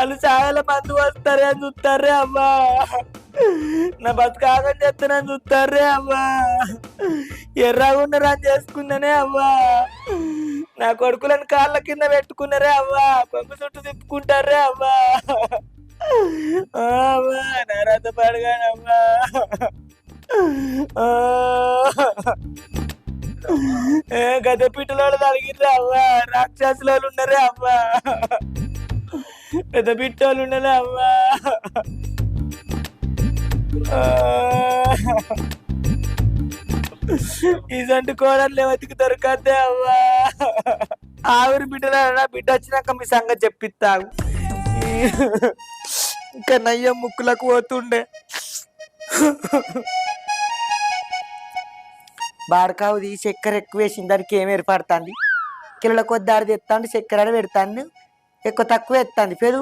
వాళ్ళు చాలా మంది వస్తారే అని చూస్తారే అవ్వా. నా బతుకాగని చెప్తానని చూస్తారే అవ్వా. ఎర్రగుండరా అని చేసుకుందనే అవ్వా. నా కొడుకులను కాళ్ళ కింద పెట్టుకున్నారే అవ్వా. పంపు చుట్టూ తిప్పుకుంటారే అవ్వా. అవ్వా నా రథ పడగానవ్వా. గద పిట్టలో తగిర్రా అవ్వా. రాక్షసులు ఉన్నారే అవ్వా. పెద్ద పిట్టోళ్ళు ఉండలే అవ్వా. ఇసంటి కోడలు ఎవతికి దొరకద్దే అవ్వా. ఆవిరి బిడ్డల బిడ్డ వచ్చినాక మీ సంగతి చెప్పిస్తావు. ఇంకా నయ్యం ముక్కులకు పోతుండే. బాడకావుది చక్కెర ఎక్కువ వేసింది, దానికి ఏం ఏర్పడుతుంది? కిలోల కొద్ది ఆడ తెస్తాను, చక్కెర ఆడ పెడతాను, ఎక్కువ తక్కువ ఎత్తాను. పెరుగు